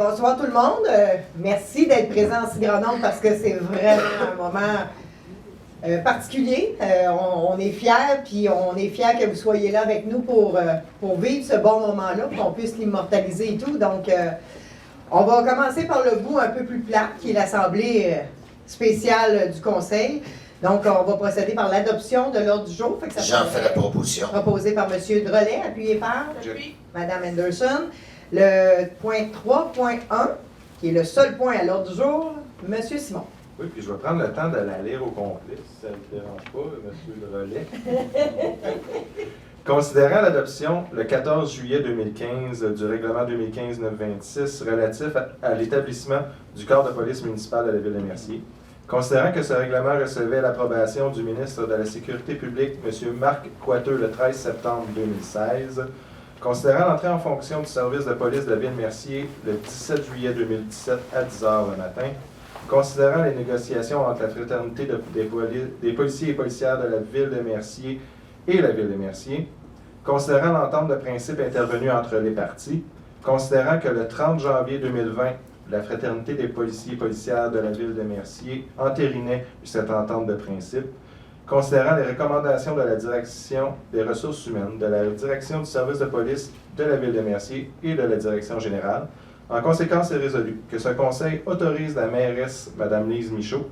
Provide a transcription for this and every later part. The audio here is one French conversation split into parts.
bonsoir tout le monde. Merci d'être présent en si grand nombre parce que c'est vraiment un moment particulier. On est fiers, puis on est fiers que vous soyez là avec nous pour vivre ce bon moment-là, qu'on puisse l'immortaliser et tout. Donc, on va commencer par le bout un peu plus plat, qui est l'Assemblée spéciale du Conseil. Donc, on va procéder par l'adoption de l'ordre du jour. J'en fais la proposition. Proposé par M. Drolet, appuyé par Mme Anderson. Le point 3.1, qui est le seul point à l'ordre du jour, M. Simon. Oui, puis je vais prendre le temps de la lire au complet, si ça ne vous dérange pas, M. Drolet. Considérant l'adoption le 14 juillet 2015 du règlement 2015-926 relatif à l'établissement du corps de police municipal de la ville de Mercier, considérant que ce règlement recevait l'approbation du ministre de la Sécurité publique, M. Marc Coiteux, le 13 septembre 2016, considérant l'entrée en fonction du service de police de la ville de Mercier le 17 juillet 2017 à 10h le matin, considérant les négociations entre la fraternité des policiers et policières de la ville de Mercier et la ville de Mercier, considérant l'entente de principe intervenue entre les parties, considérant que le 30 janvier 2020, la fraternité des policiers et policières de la ville de Mercier entérinait cette entente de principe, considérant les recommandations de la direction des ressources humaines, de la direction du service de police de la ville de Mercier et de la direction générale, en conséquence est résolu que ce conseil autorise la mairesse, Mme Lise Michaud,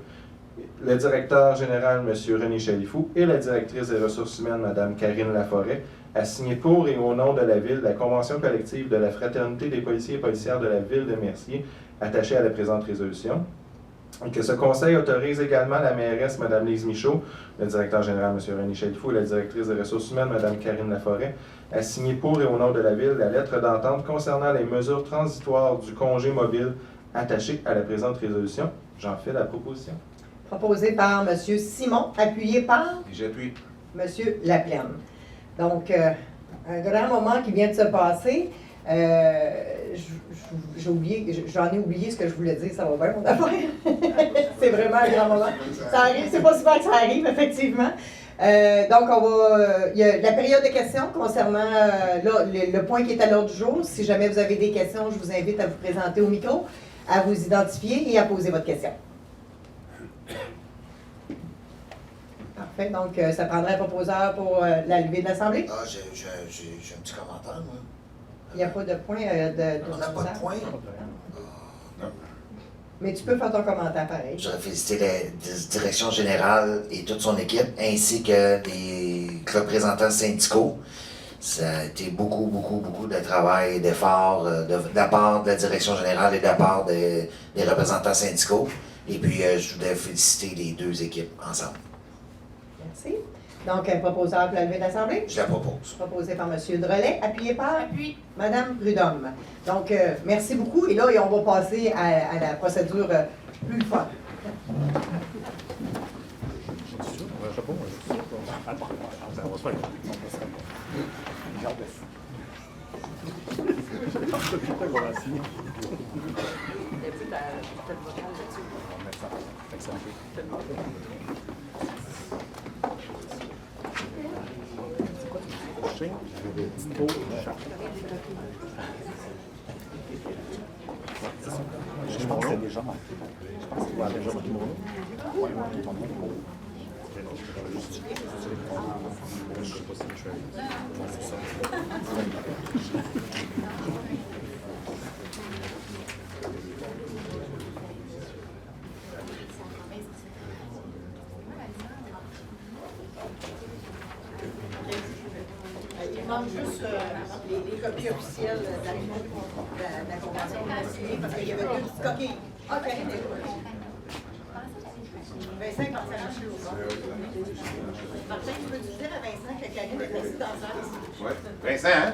le directeur général, M. René Chalifou, et la directrice des ressources humaines, Mme Karine Laforêt, à signer pour et au nom de la ville la convention collective de la fraternité des policiers et policières de la ville de Mercier, attachée à la présente résolution. Et que ce conseil autorise également la mairesse, Mme Lise Michaud, le directeur général, M. René Chalifou, et la directrice des ressources humaines, Mme Karine Laforêt, à signer pour et au nom de la ville la lettre d'entente concernant les mesures transitoires du congé mobile attachées à la présente résolution. J'en fais la proposition. Proposé par M. Simon, appuyé par J'appuie. M. Laplaine. Donc, un grand moment qui vient de se passer. J'en ai oublié ce que je voulais dire, ça va bien mon affaire. C'est vraiment un grand moment. Ça arrive, c'est pas souvent que ça arrive, effectivement. Donc, il y a la période de questions concernant le point qui est à l'ordre du jour. Si jamais vous avez des questions, je vous invite à vous présenter au micro, à vous identifier et à poser votre question. Parfait. Donc, ça prendrait un proposeur pour la levée de l'Assemblée? Ah, j'ai un petit commentaire, moi. Il n'y a pas de point On n'a pas de point. Non. Mais tu peux faire ton commentaire pareil. Je voudrais féliciter la direction générale et toute son équipe, ainsi que les représentants syndicaux. Ça a été beaucoup de travail et d'efforts de la part de la direction générale et de la part des représentants syndicaux. Et puis, je voudrais féliciter les deux équipes ensemble. Merci. Donc, un proposeur pour la levée de l'Assemblée? Je la propose. Proposé par M. Drolet, appuyé par Mme Prudhomme. Donc, merci beaucoup. Et là, on va passer à la procédure plus fun. Je pense que c'est déjà marqué. Je pense qu'il y a déjà marqué mon nom. Oui, ton nom. Je sais pas si je suis Il manque juste les copies officielles de la convention qu'on a signée parce qu'il y avait deux petites coquilles. OK. Vincent, quand ça marche Martin, tu peux dire à Vincent que Karine est assise dans la salle ici? Oui. Vincent, hein?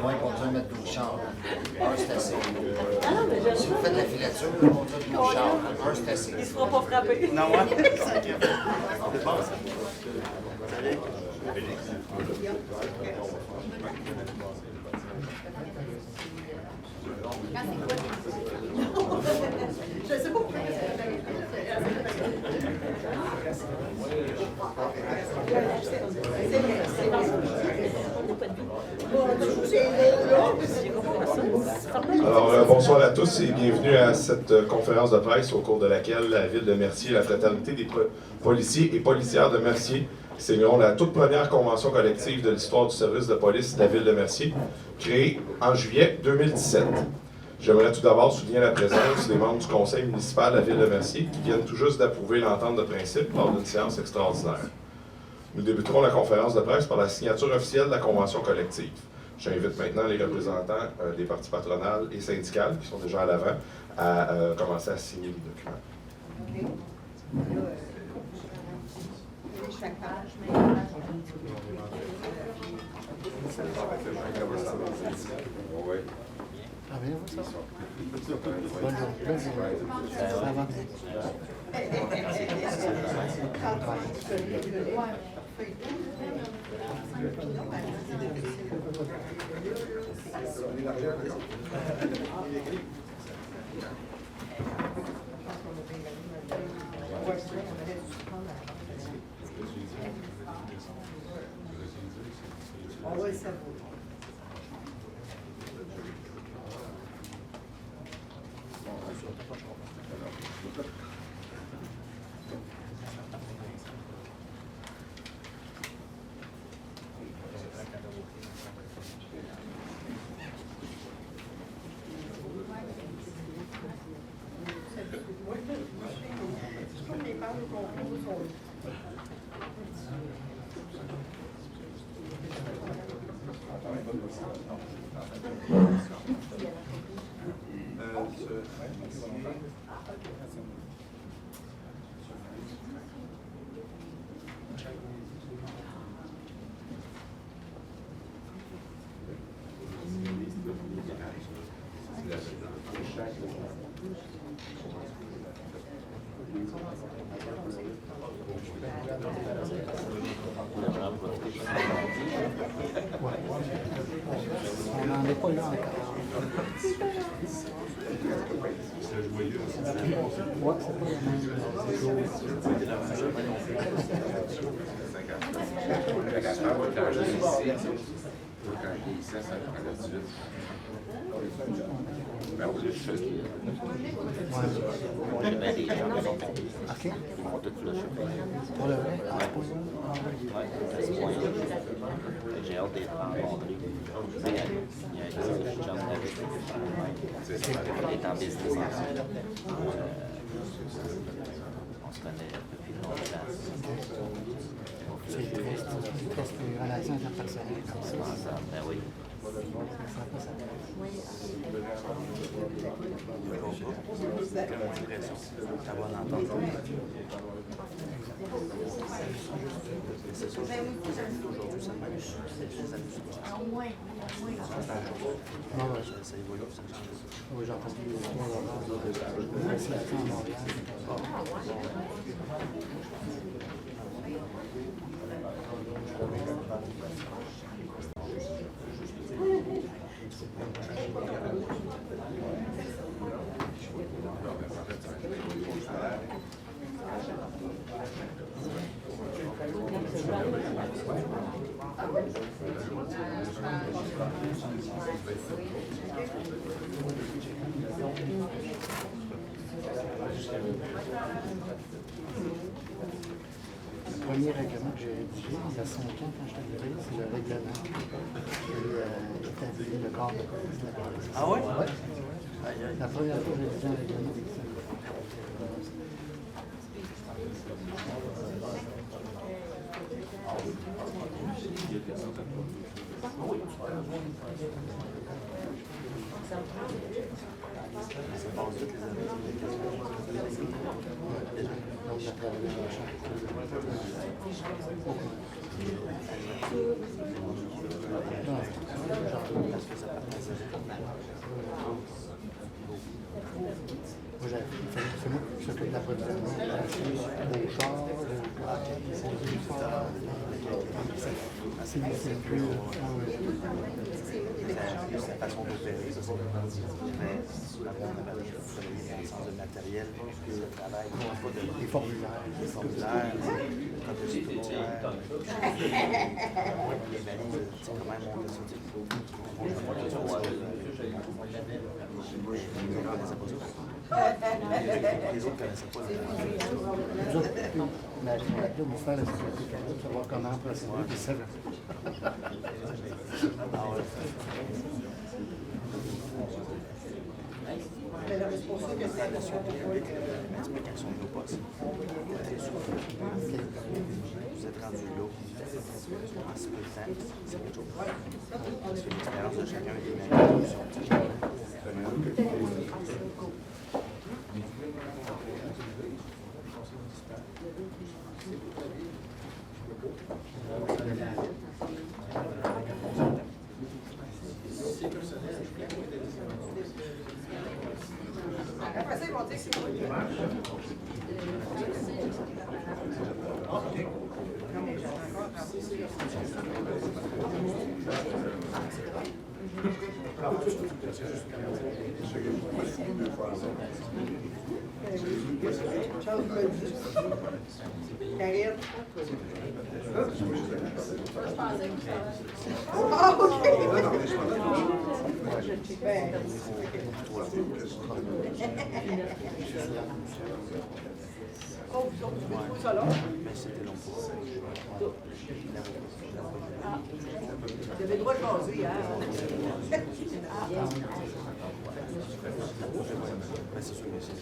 Moins qu'on doit mettre 12 chars. Un, c'est assez. Ah non, mais j'aime Si vous ça. faites la filature, on doit 12 chars. Un, c'est assez. Il se fera pas frapper. Non, ouais. C'est bon, ça. Je sais pas. Alors, bonsoir à tous et bienvenue à cette conférence de presse au cours de laquelle la Ville de Mercier et la fraternité des policiers et policières de Mercier signeront la toute première convention collective de l'histoire du service de police de la Ville de Mercier, créée en juillet 2017. J'aimerais tout d'abord souligner la présence des membres du conseil municipal de la Ville de Mercier qui viennent tout juste d'approuver l'entente de principe lors d'une séance extraordinaire. Nous débuterons la conférence de presse par la signature officielle de la convention collective. J'invite maintenant les représentants des partis patronales et syndicales qui sont déjà à l'avant à commencer à signer les documents. Ah bien, ça. Bonne journée. Ça va bien. On va le savoir. On n'en est pas là encore. Ouais, c'est pas OK. Pour le vrai? J'ai hâte d'être rencontré. Il y a un jeune avec qui est en business ensemble. On se connaît depuis longtemps. C'est presque des relations interpersonnelles comme ça. Ensemble, ben oui. Oui, j'ai entendu l'histoire de la situation à Montréal. Le premier règlement que j'ai rédigé, il y a 5 ans quand je suis arrivé, c'est le règlement qui établit le corps de police de la police. Ah oui? Ouais. La première fois que j'ai rédigé un règlement, c'est ça. Donc, j'ai travaillé dans le champ. Non, moi, c'est moi qui s'occupe de la production. Au char, c'est le plus... sa façon d'opérer, ça c'est mais sous la forme de l'essence de matériel, le travail, les formulaires. les formulaires, quand je suis les valises, c'est quand même on a sorti. Les autres connaissaient pas Nous autres, là, mon frère a dit savoir comment procéder, puis ça. l'exploitation de nos postes. Vous êtes rendu là, en si peu de temps, c'est quelque chose. Parce que l'expérience de chacun est humaine. Après ça, ils vont dire que c'est moi. Karine. Ah, OK. Ben, oh, vous autres, ça là? Mais c'était long pour ça. Vous avez le droit de jaser, hein? Mais c'est sûr que c'est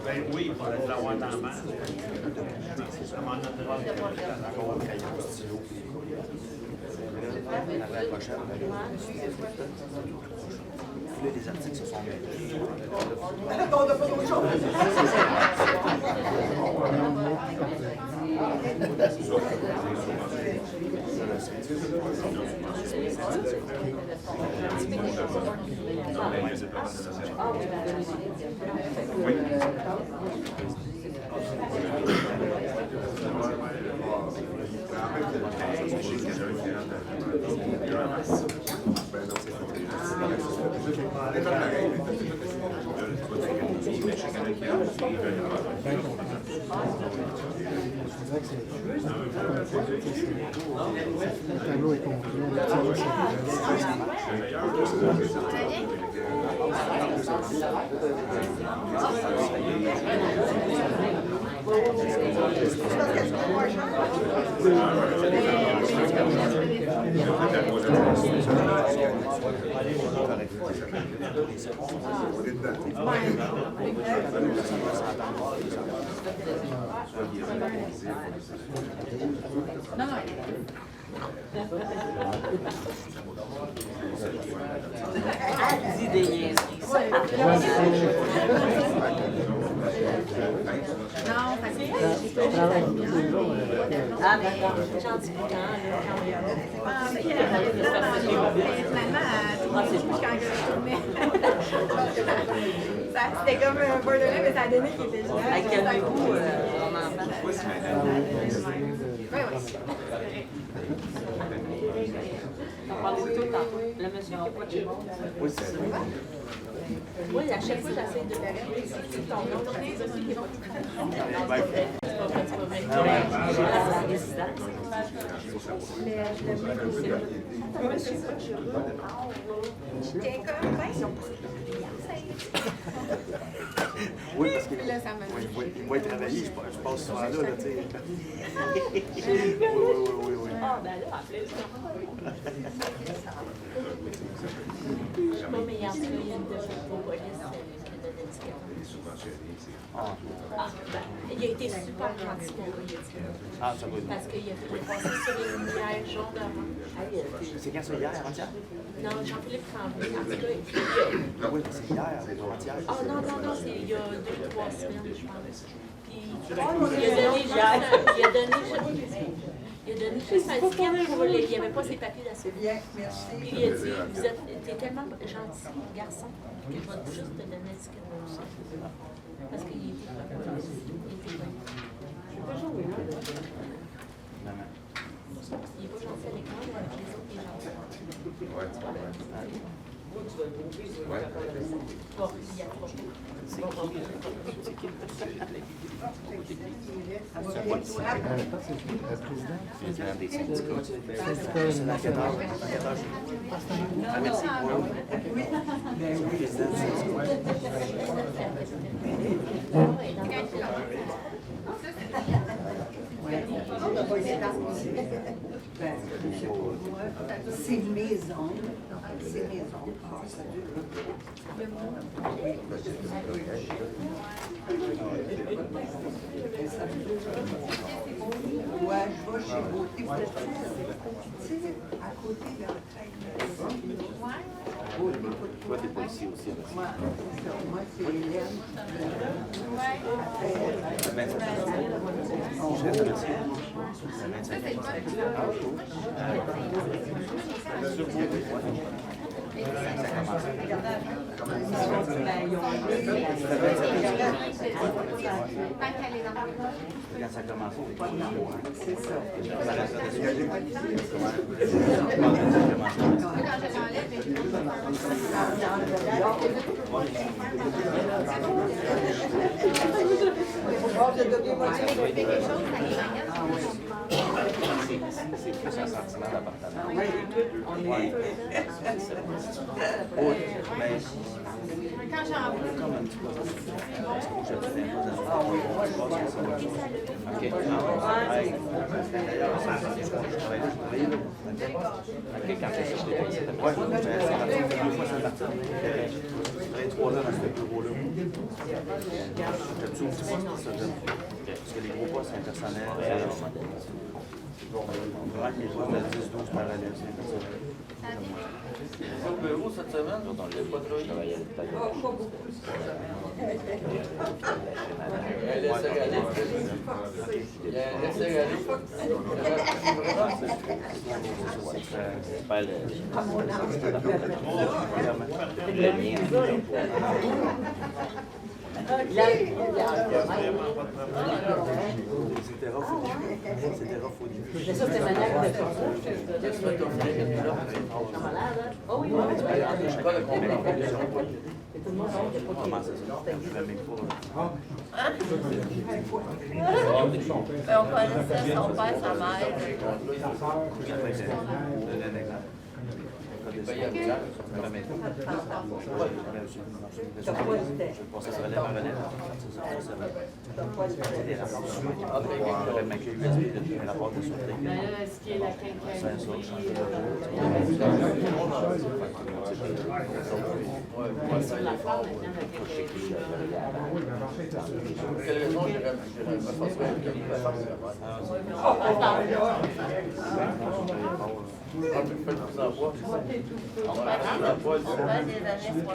Ben oui, il faudrait l'avoir dans la main. encore un crayon, stylo, puis la prochaine. Là, les articles se sont mis. On n'a pas d'autre chose. Le tableau est complet. Non, non. Dis des niaiseries. Non, parce que ah, mais j'en dis pas quand. Ah, mais finalement, quand je tournais. C'était comme un bordelais, mais ça a donné qu'il était génial. À quel coup on en parle? Oui, oui. On parle de tout le temps. Le monsieur qui n'a pas de chez bon. Oui, c'est ça. Oui, à chaque fois, j'essaie de vérifier si ton nom tournait, c'est qui non. C'est pas vrai, c'est pas vrai. J'ai la résidence. Mais je l'ai vu. Oui, c'est ça. Quelqu'un, Oui, parce que il va travailler, je passe souvent là, tu sais. Oui. Ah, ben là, appelez ça. Je sais pas, mais hier, il y a une de police. étiquette. Ah, ben, il a été super gentil, mon gars, il a dit. Ah, ça va être Parce qu'il a fait passer sur une lumière jaune avant. C'est quand ça, hier, avant-hier? Non, Jean-Philippe Tremblay, en tout cas, Oui, c'est hier, avant-hier. ah non, c'est il y a 2-3 semaines, je pense. Puis, il a donné juste un ticket pour les. Il n'y avait pas ses papiers d'assurance. Bien, merci. Puis il a dit, t'es tellement gentil, garçon, que je vais juste te donner un ticket pour ça. Parce qu'il était pas bon. Il était bon. Il n'est pas gentil à l'école, mais avec les autres, il est gentil. Bon, il y a trop. Président des syndicats. C'est la 14. Ah, merci. C'est maison. C'est maison. Ouais, je vais chez Beauté Petite. Tu sais, à côté de la traîne. Toi, t'es pas ici aussi. Moi, c'est Hélène. Quand ça commence, C'est ça. c'est plus un sentiment d'appartenance. Oui, on est. Mais Quand j'en comme un petit peu. Parce que je te fais un peu dans OK. D'ailleurs, ça je travaille là. OK, quand est-ce que je t'ai dit? Oui, c'est parti 2 fois cette partie. Je travaille 3 ans dans ce bureau-là. J'aime ça aussi, ça j'aime. Parce que les gros postes impersonnels, vraiment que les postes de 10-12 parallèles, c'est impersonnel. Au bureau cette semaine, on ne l'a pas trop travaillé à l'hôpital. Laissez aller. Laissez aller. Pas le lien. C'était rough au début. C'était rough au début. Mais ça, c'était manière de faire ça. Oh oui, oui, tu Je suis pas le comprendre. tout le monde sait qu'il n'y a pas de Comment ça se passe? Je vais même pas. on connaissait son père, sa mère. Je donne un exemple. Je passais sur relève à relève. C'était des rapports. Je m'accueille USB, le rapport de sûreté. Mais là, est-ce qu'il y a la quincaillerie? Sur la forme, maintenant, la quincaillerie. Pour quelle raison j'irais me faire ça? Tu fais tout ça à bois. On passe des années 60.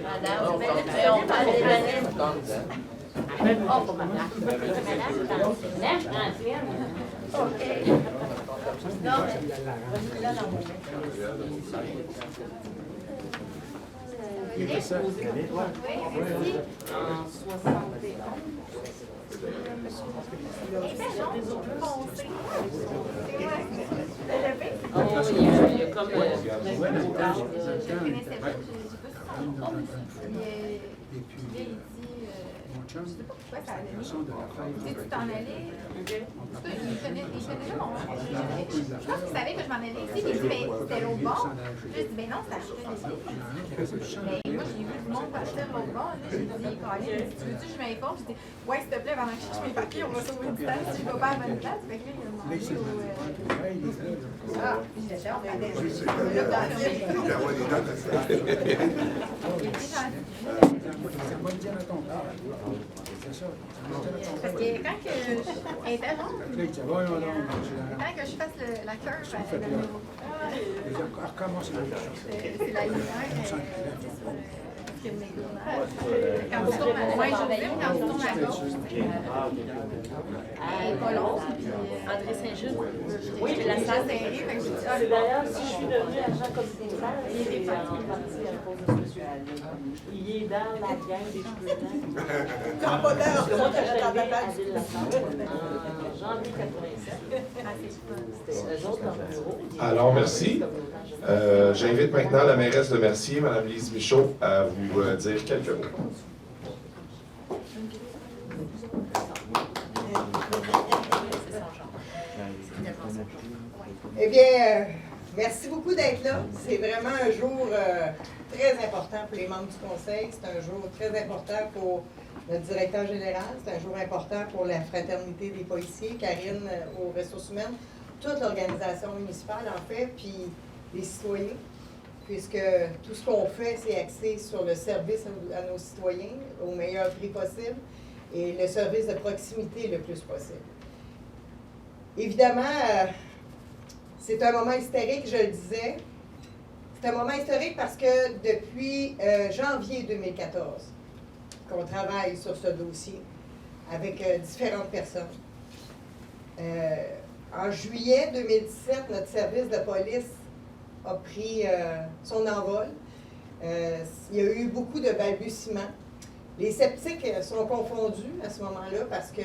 Madame, mais on parle des années. Oh, pour madame. Madame, ancienne. OK. Non, mais là, non. En 71. Oh, il y a comme un beau cadre. Je sais pas pourquoi ça allait. Tu t'en allais. En tout cas, il connaît là mon. Je pense qu'il savait que je m'en allais ici, mais il dit, ben, c'était l'autre bord. Je dis, ben non, ça. Mais Puis moi, j'ai vu du monde partir de l'autre bord. J'ai dit, Colin, tu veux-tu que je m'informe? J'ai dit, ouais, s'il te plaît, pendant que je cherche mes papiers, on va sauver du temps si je ne vais pas à la bonne place. Fait que là, il a demandé Ah, puis j'étais en train parce que quand que elle était ronde, quand que je fasse la curve, c'est la lumière quand tu tournes à droite, quand tu tournes à gauche, elle est pas longue. André Saint-Just. Oui, la salle serrée, fait que j'ai dit, ah, D'ailleurs, si je suis devenue agent communautaire, il est parti à cause de ce monsieur. Il est dans la gang des cheveux blancs. Quand pas d'heure, C'est moi qui ça, suis t'as arrivée ta à place. Ville-la-Fleur en janvier 87. C'était eux autres, leur bureau. Alors, merci. J'invite maintenant la mairesse de Mercier, Mme Lise Michaud, à vous dire quelques mots. Eh bien, merci beaucoup d'être là. C'est vraiment un jour très important pour les membres du conseil. C'est un jour très important pour notre directeur général. C'est un jour important pour la fraternité des policiers, Karine aux ressources humaines, toute l'organisation municipale en fait, puis les citoyens, puisque tout ce qu'on fait, c'est axé sur le service à nos citoyens au meilleur prix possible et le service de proximité le plus possible. Évidemment, c'est un moment historique, je le disais. C'est un moment historique parce que depuis janvier 2014 qu'on travaille sur ce dossier avec différentes personnes. En juillet 2017, notre service de police a pris son envol. Il y a eu beaucoup de balbutiements. Les sceptiques sont confondus à ce moment-là parce que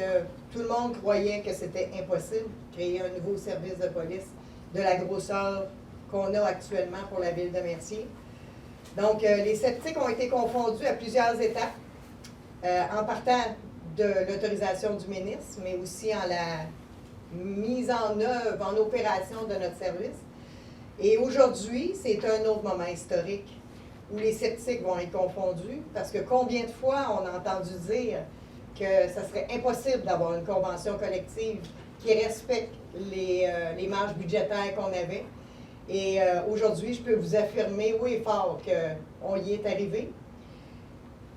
tout le monde croyait que c'était impossible de créer un nouveau service de police de la grosseur qu'on a actuellement pour la ville de Mercier. Donc, les sceptiques ont été confondus à plusieurs étapes, en partant de l'autorisation du ministre, mais aussi en la mise en œuvre, en opération de notre service. Et aujourd'hui, c'est un autre moment historique où les sceptiques vont être confondus, parce que combien de fois on a entendu dire que ça serait impossible d'avoir une convention collective qui respecte les marges budgétaires qu'on avait. Et aujourd'hui, je peux vous affirmer haut et fort qu'on y est arrivé.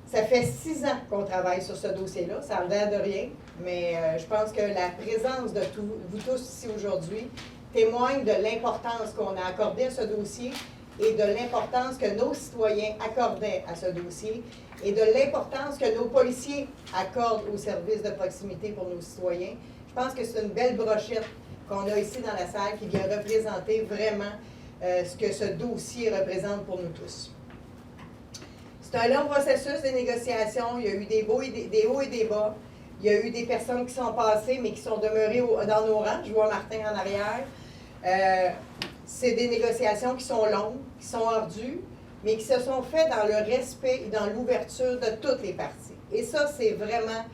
Ça fait 6 ans qu'on travaille sur ce dossier-là, ça a l'air de rien, mais je pense que la présence de vous tous ici aujourd'hui témoigne de l'importance qu'on a accordée à ce dossier et de l'importance que nos citoyens accordaient à ce dossier et de l'importance que nos policiers accordent au service de proximité pour nos citoyens. Je pense que c'est une belle brochette qu'on a ici dans la salle qui vient représenter vraiment ce que ce dossier représente pour nous tous. C'est un long processus de négociation. Il y a eu des hauts et des bas. Il y a eu des personnes qui sont passées, mais qui sont demeurées dans nos rangs. Je vois Martin en arrière. C'est des négociations qui sont longues, qui sont ardues, mais qui se sont faites dans le respect et dans l'ouverture de toutes les parties. Et ça, c'est vraiment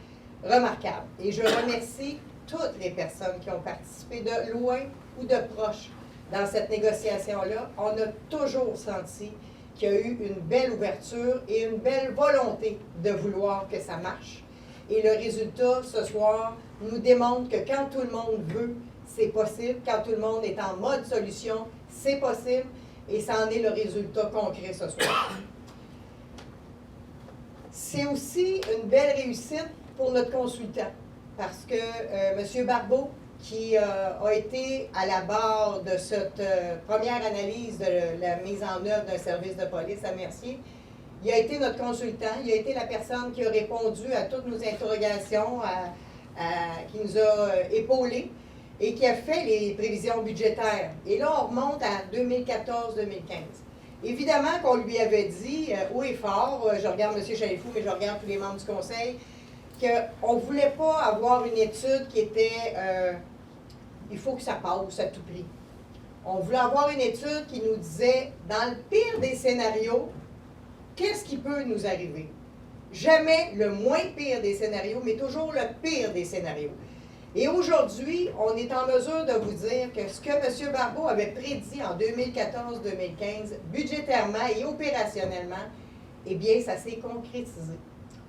remarquable. Et je remercie toutes les personnes qui ont participé de loin ou de proche dans cette négociation-là. On a toujours senti qu'il y a eu une belle ouverture et une belle volonté de vouloir que ça marche. Et le résultat, ce soir, nous démontre que quand tout le monde veut, c'est possible. Quand tout le monde est en mode solution, c'est possible. Et ça en est le résultat concret ce soir. C'est aussi une belle réussite pour notre consultant. Parce que M. Barbeau, qui a été à la barre de cette première analyse de la mise en œuvre d'un service de police à Mercier, il a été notre consultant, il a été la personne qui a répondu à toutes nos interrogations, qui nous a épaulés et qui a fait les prévisions budgétaires. Et là, on remonte à 2014-2015. Évidemment qu'on lui avait dit, haut et fort, je regarde M. Chalifou, mais je regarde tous les membres du conseil, qu'on ne voulait pas avoir une étude qui était il faut que ça passe à tout prix. On voulait avoir une étude qui nous disait, dans le pire des scénarios, qu'est-ce qui peut nous arriver? Jamais le moins pire des scénarios, mais toujours le pire des scénarios. Et aujourd'hui, on est en mesure de vous dire que ce que M. Barbeau avait prédit en 2014-2015, budgétairement et opérationnellement, eh bien, ça s'est concrétisé.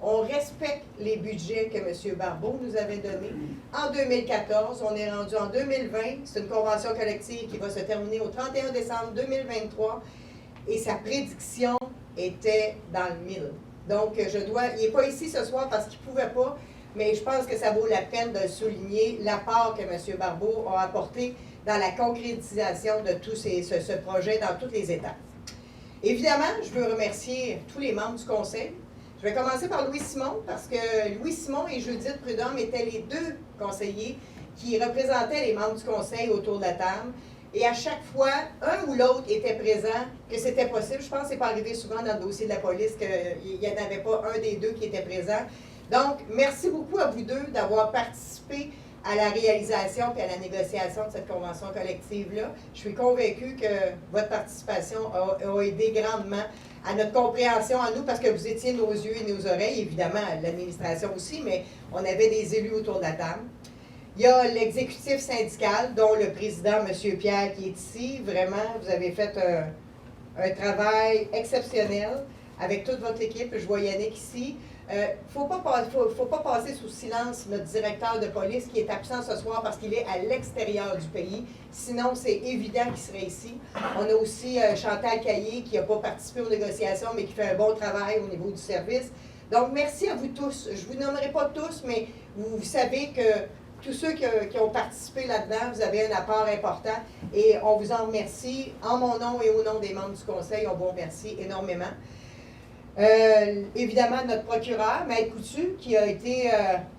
On respecte les budgets que M. Barbeau nous avait donnés. En 2014, on est rendu en 2020. C'est une convention collective qui va se terminer au 31 décembre 2023. Et sa prédiction était dans le mille. Donc, il n'est pas ici ce soir parce qu'il ne pouvait pas, mais je pense que ça vaut la peine de souligner l'apport que M. Barbeau a apporté dans la concrétisation de tout ce projet dans toutes les étapes. Évidemment, je veux remercier tous les membres du conseil. Je vais commencer par Louis Simon, parce que Louis Simon et Judith Prudhomme étaient les deux conseillers qui représentaient les membres du conseil autour de la table. Et à chaque fois, un ou l'autre était présent, que c'était possible. Je pense que ce n'est pas arrivé souvent dans le dossier de la police qu'il n'y en avait pas un des deux qui était présent. Donc, merci beaucoup à vous deux d'avoir participé à la réalisation et à la négociation de cette convention collective-là. Je suis convaincue que votre participation a aidé grandement à notre compréhension à nous, parce que vous étiez nos yeux et nos oreilles, évidemment, l'administration aussi, mais on avait des élus autour de la table. Il y a l'exécutif syndical, dont le président, M. Pierre, qui est ici. Vraiment, vous avez fait un travail exceptionnel avec toute votre équipe. Je vois Yannick ici. Faut pas passer sous silence notre directeur de police qui est absent ce soir parce qu'il est à l'extérieur du pays. Sinon, c'est évident qu'il serait ici. On a aussi Chantal Caillé qui n'a pas participé aux négociations, mais qui fait un bon travail au niveau du service. Donc, merci à vous tous. Je ne vous nommerai pas tous, mais vous savez que tous ceux qui ont participé là-dedans, vous avez un apport important et on vous en remercie. En mon nom et au nom des membres du conseil, on vous remercie énormément. Évidemment, notre procureur, Maître Coutu, qui a été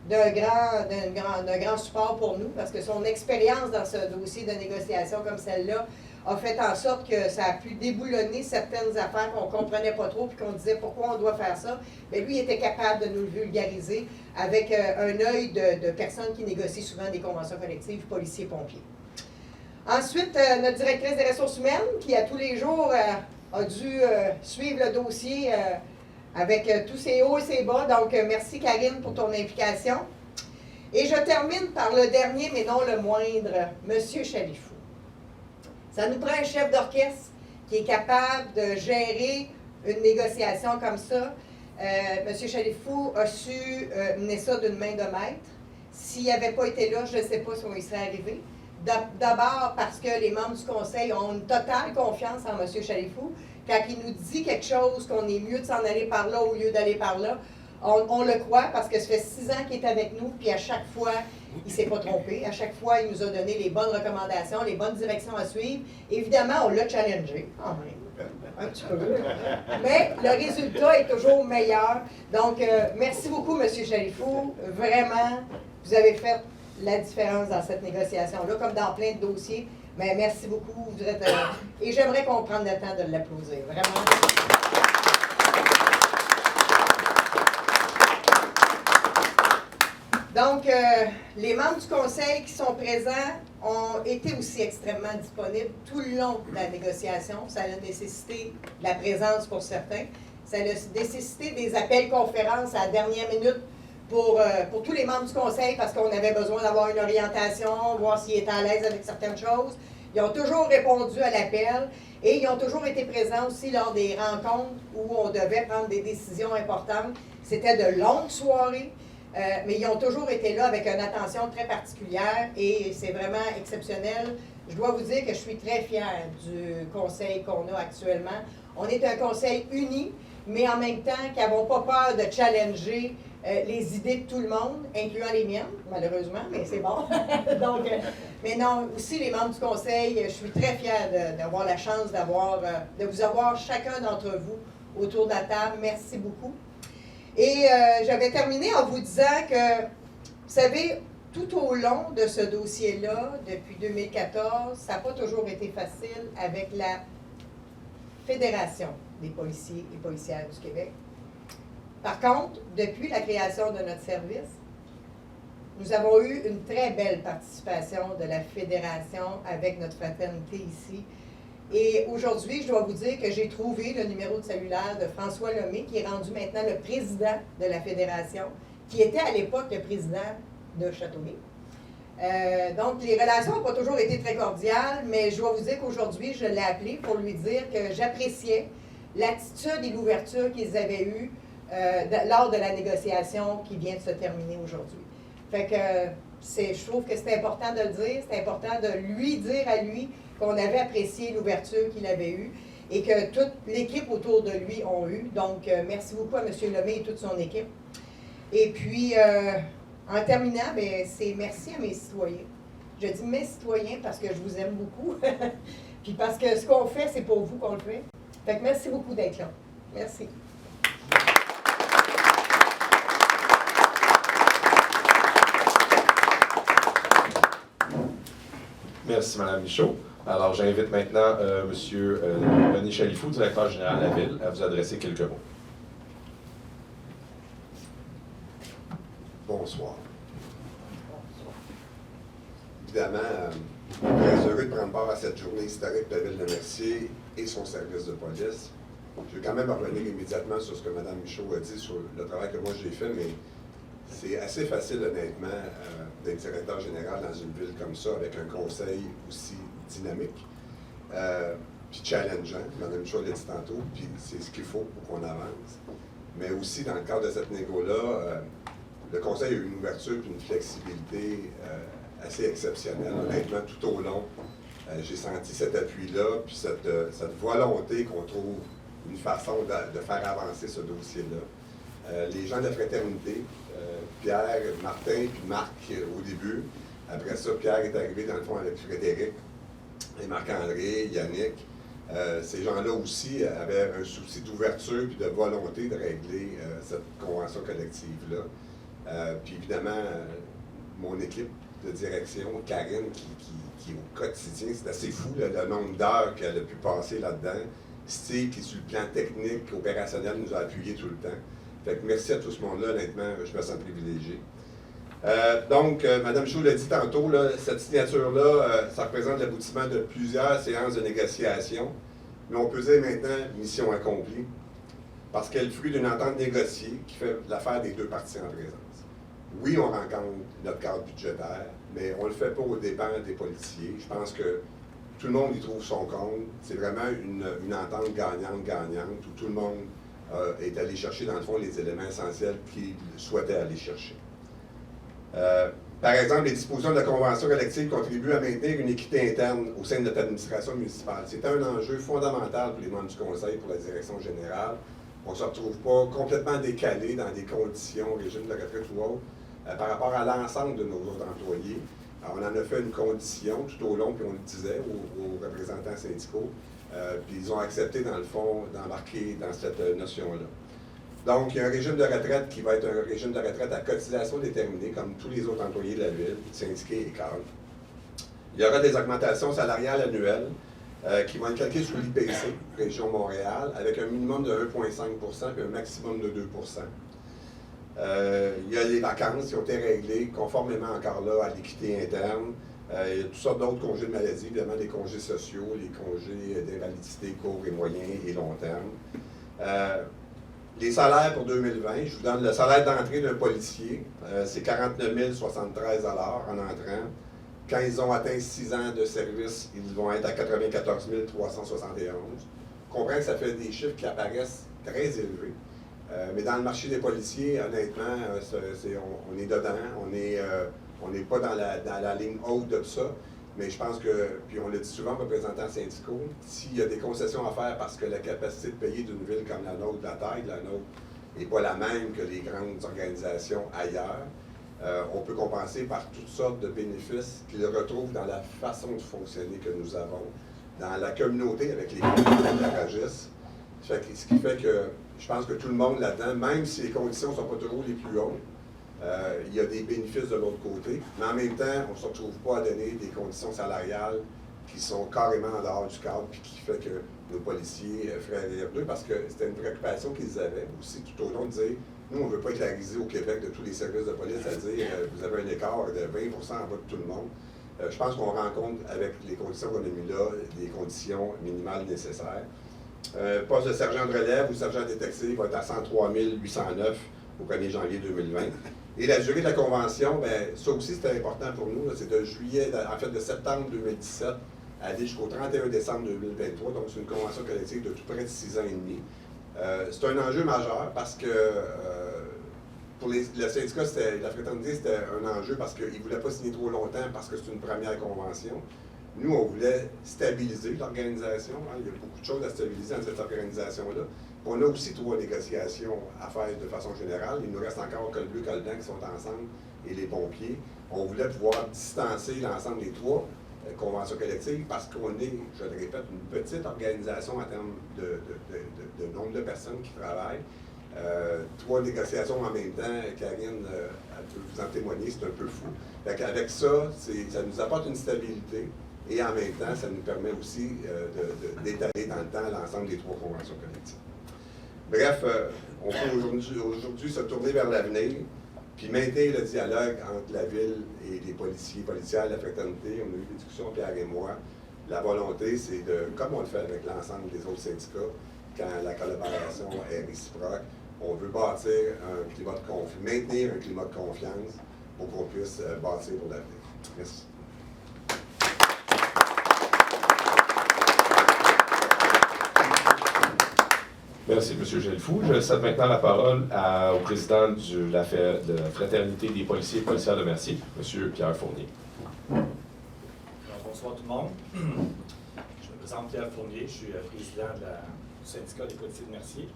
d'un grand support pour nous, parce que son expérience dans ce dossier de négociation comme celle-là a fait en sorte que ça a pu déboulonner certaines affaires qu'on ne comprenait pas trop, puis qu'on disait pourquoi on doit faire ça. Mais lui, il était capable de nous le vulgariser avec un œil de personnes qui négocient souvent des conventions collectives, policiers, pompiers. Ensuite, notre directrice des ressources humaines, qui à tous les jours a dû suivre le dossier avec tous ses hauts et ses bas. Donc, merci Karine pour ton implication. Et je termine par le dernier, mais non le moindre, M. Chalifou. Ça nous prend un chef d'orchestre qui est capable de gérer une négociation comme ça. M. Chalifou a su mener ça d'une main de maître. S'il n'avait pas été là, je ne sais pas si on y serait arrivé. D'abord parce que les membres du conseil ont une totale confiance en M. Chalifou. Quand il nous dit quelque chose, qu'on est mieux de s'en aller par là au lieu d'aller par là, on le croit parce que ça fait 6 ans qu'il est avec nous, puis à chaque fois, il ne s'est pas trompé. À chaque fois, il nous a donné les bonnes recommandations, les bonnes directions à suivre. Évidemment, on l'a challengé, quand même, un petit peu. Mais le résultat est toujours meilleur. Donc, merci beaucoup, M. Chalifou. Vraiment, vous avez fait la différence dans cette négociation-là, comme dans plein de dossiers. Mais merci beaucoup. Vous êtes, et j'aimerais qu'on prenne le temps de l'applaudir. Vraiment. Donc, les membres du conseil qui sont présents ont été aussi extrêmement disponibles tout le long de la négociation. Ça a nécessité de la présence pour certains. Ça a nécessité des appels conférences à la dernière minute pour tous les membres du conseil parce qu'on avait besoin d'avoir une orientation, voir s'ils étaient à l'aise avec certaines choses. Ils ont toujours répondu à l'appel et ils ont toujours été présents aussi lors des rencontres où on devait prendre des décisions importantes. C'était de longues soirées, mais ils ont toujours été là avec une attention très particulière et c'est vraiment exceptionnel. Je dois vous dire que je suis très fière du conseil qu'on a actuellement. On est un conseil uni, mais en même temps qui n'avons pas peur de challenger les idées de tout le monde, incluant les miennes, malheureusement, mais c'est bon. Donc, mais non, aussi les membres du conseil, je suis très fière d'avoir la chance de vous avoir chacun d'entre vous autour de la table. Merci beaucoup. Et j'avais terminé en vous disant que, vous savez, tout au long de ce dossier-là, depuis 2014, ça n'a pas toujours été facile avec la Fédération des policiers et policières du Québec. Par contre, depuis la création de notre service, nous avons eu une très belle participation de la Fédération avec notre fraternité ici. Et aujourd'hui, je dois vous dire que j'ai trouvé le numéro de cellulaire de François Lemay, qui est rendu maintenant le président de la Fédération, qui était à l'époque le président de Châteauguay. Donc, les relations n'ont pas toujours été très cordiales, mais je dois vous dire qu'aujourd'hui, je l'ai appelé pour lui dire que j'appréciais l'attitude et l'ouverture qu'ils avaient eue lors de la négociation qui vient de se terminer aujourd'hui. Fait que je trouve que c'est important de le dire, c'est important de lui dire à lui qu'on avait apprécié l'ouverture qu'il avait eue et que toute l'équipe autour de lui ont eu. Donc, merci beaucoup à M. Lemay et toute son équipe. Et puis, en terminant, c'est merci à mes citoyens. Je dis mes citoyens parce que je vous aime beaucoup. Puis parce que ce qu'on fait, c'est pour vous qu'on le fait. Fait que merci beaucoup d'être là. Merci. Merci, Mme Michaud. Alors, j'invite maintenant M. René Chalifou, directeur général de la Ville, à vous adresser quelques mots. Bonsoir. Évidemment, très heureux de prendre part à cette journée historique de la Ville de Mercier et son service de police. Je vais quand même revenir immédiatement sur ce que Mme Michaud a dit sur le travail que moi j'ai fait, mais c'est assez facile, honnêtement, d'être directeur général dans une ville comme ça, avec un conseil aussi dynamique, puis challengeant. Mme Michaud l'a dit tantôt, puis c'est ce qu'il faut pour qu'on avance. Mais aussi, dans le cadre de cette négo-là, le conseil a eu une ouverture et une flexibilité assez exceptionnelle. Honnêtement, tout au long, j'ai senti cet appui-là, puis cette volonté qu'on trouve une façon de faire avancer ce dossier-là. Les gens de la fraternité, Pierre, Martin, puis Marc au début. Après ça, Pierre est arrivé dans le fond avec Frédéric, et Marc-André, Yannick. Ces gens-là aussi avaient un souci d'ouverture et de volonté de régler cette convention collective-là. Puis évidemment, mon équipe de direction, Karine, qui au quotidien, c'est assez fou le nombre d'heures qu'elle a pu passer là-dedans. Steve, qui sur le plan technique, opérationnel, nous a appuyés tout le temps. Fait que merci à tout ce monde-là, honnêtement, je me sens privilégié. Donc, Mme Michaud l'a dit tantôt, là, cette signature-là, ça représente l'aboutissement de plusieurs séances de négociation, mais on peut dire maintenant mission accomplie, parce qu'elle est le fruit d'une entente négociée qui fait l'affaire des deux parties en présence. Oui, on rencontre notre cadre budgétaire, mais on ne le fait pas aux dépens des politiciens. Je pense que tout le monde y trouve son compte. C'est vraiment une entente gagnante-gagnante où tout le monde est allé chercher, dans le fond, les éléments essentiels qu'il souhaitait aller chercher. Par exemple, les dispositions de la Convention collective contribuent à maintenir une équité interne au sein de notre administration municipale. C'est un enjeu fondamental pour les membres du Conseil, pour la direction générale. On ne se retrouve pas complètement décalé dans des conditions, régime de retraite ou autre, par rapport à l'ensemble de nos autres employés. Alors, on en a fait une condition tout au long, puis on le disait aux représentants syndicaux, puis ils ont accepté, dans le fond, d'embarquer dans cette notion-là. Donc, il y a un régime de retraite qui va être un régime de retraite à cotisation déterminée, comme tous les autres employés de la ville, syndiqués et cadres. Il y aura des augmentations salariales annuelles qui vont être calculées sur l'IPC, Région Montréal, avec un minimum de 1,5 et un maximum de 2 il y a les vacances qui ont été réglées conformément encore là à l'équité interne. Il y a toutes sortes d'autres congés de maladie, évidemment des congés sociaux, les congés d'invalidité court et moyen et long terme. Les salaires pour 2020, je vous donne le salaire d'entrée d'un policier, c'est 49 073 $ en entrant. Quand ils ont atteint 6 ans de service, ils vont être à 94 371. On comprend que ça fait des chiffres qui apparaissent très élevés. Mais dans le marché des policiers, honnêtement, on est dedans, on n'est pas dans la ligne haute de tout ça. Mais je pense que, puis on le dit souvent aux représentants syndicaux, s'il y a des concessions à faire parce que la capacité de payer d'une ville comme la nôtre, la taille de la nôtre, n'est pas la même que les grandes organisations ailleurs, on peut compenser par toutes sortes de bénéfices qu'ils retrouvent dans la façon de fonctionner que nous avons, dans la communauté avec les gens qui interagissent. Ce qui fait que je pense que tout le monde là-dedans, même si les conditions ne sont pas toujours les plus hautes, il y a des bénéfices de l'autre côté, mais en même temps, on ne se retrouve pas à donner des conditions salariales qui sont carrément en dehors du cadre, puis qui fait que nos policiers feraient rire d'eux, parce que c'était une préoccupation qu'ils avaient aussi tout au long de dire, nous, on ne veut pas être la risée au Québec de tous les services de police à dire, vous avez un écart de 20 en bas de tout le monde. Je pense qu'on rencontre, avec les conditions qu'on a mis là, les conditions minimales nécessaires. Poste de sergent de relève ou sergent détective va être à 103 809 au 1er janvier 2020. Et la durée de la convention, bien, ça aussi c'était important pour nous, c'est de juillet, en fait de septembre 2017 aller jusqu'au 31 décembre 2023, donc c'est une convention collective de tout près de 6 ans et demi. C'est un enjeu majeur parce que pour le syndicat, la fraternité, c'était un enjeu parce qu'ils ne voulaient pas signer trop longtemps parce que c'est une première convention. Nous, on voulait stabiliser l'organisation. Hein. Il y a beaucoup de choses à stabiliser dans cette organisation-là. On a aussi 3 négociations à faire de façon générale. Il nous reste encore Col Bleu, Col Blanc qui sont ensemble et les pompiers. On voulait pouvoir distancer l'ensemble des 3 conventions collectives parce qu'on est, je le répète, une petite organisation en termes de nombre de personnes qui travaillent. 3 négociations en même temps, Karine, elle peut vous en témoigner, c'est un peu fou. Avec ça, ça nous apporte une stabilité et en même temps, ça nous permet aussi d'étaler dans le temps l'ensemble des 3 conventions collectives. Bref, on peut aujourd'hui se tourner vers l'avenir, puis maintenir le dialogue entre la ville et les policiers, policières, la fraternité. On a eu des discussions, Pierre et moi. La volonté, c'est de, comme on le fait avec l'ensemble des autres syndicats, quand la collaboration est réciproque, on veut bâtir un climat de confiance, maintenir un climat de confiance pour qu'on puisse bâtir pour l'avenir. Merci. Merci, M. Gelfou. Je cède maintenant la parole au président de la Fraternité des policiers et policières de Mercier, M. Pierre Fournier. Bonsoir tout le monde. Je me présente Pierre Fournier, je suis président du syndicat des policiers de Mercier.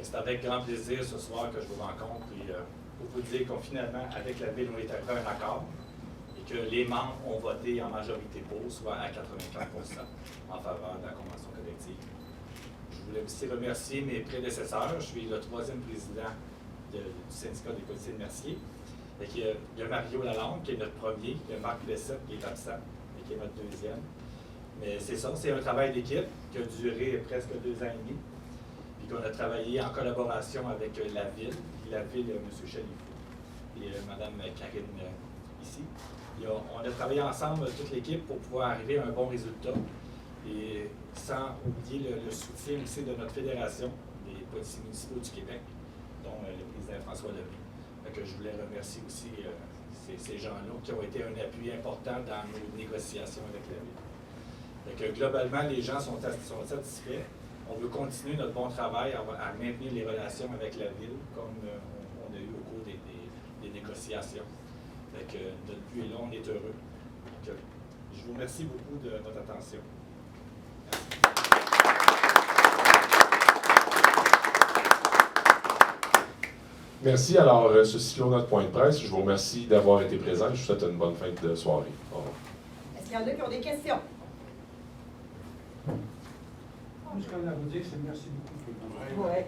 C'est avec grand plaisir ce soir que je vous rencontre et pour vous dire qu'on finalement, avec la ville, on est arrivé à un accord et que les membres ont voté en majorité pour, soit à 84 % en faveur de la convention collective. Je voulais aussi remercier mes prédécesseurs. Je suis le 3e président du syndicat des policiers de Mercier. Il y a Mario Lalande qui est notre premier, il y a Marc Lessette qui est absent et qui est notre 2e. Mais c'est ça, c'est un travail d'équipe qui a duré presque 2 ans et demi. Puis qu'on a travaillé en collaboration avec la ville, M. Chalifou et Mme Karine ici. Et on a travaillé ensemble, toute l'équipe, pour pouvoir arriver à un bon résultat. Et sans oublier le soutien aussi de notre fédération des policiers municipaux du Québec, dont le président François Lemay. Que je voulais remercier aussi ces gens-là qui ont été un appui important dans nos négociations avec la ville. Que globalement, les gens sont satisfaits. On veut continuer notre bon travail à maintenir les relations avec la ville comme on a eu au cours des négociations. Depuis là, on est heureux. Je vous remercie beaucoup de votre attention. Merci. Alors, ceci clôt notre point de presse. Je vous remercie d'avoir été présent. Je vous souhaite une bonne fin de soirée. Au revoir. Est-ce qu'il y en a qui ont des questions? Juste comme à vous dire, c'est merci beaucoup. Oui.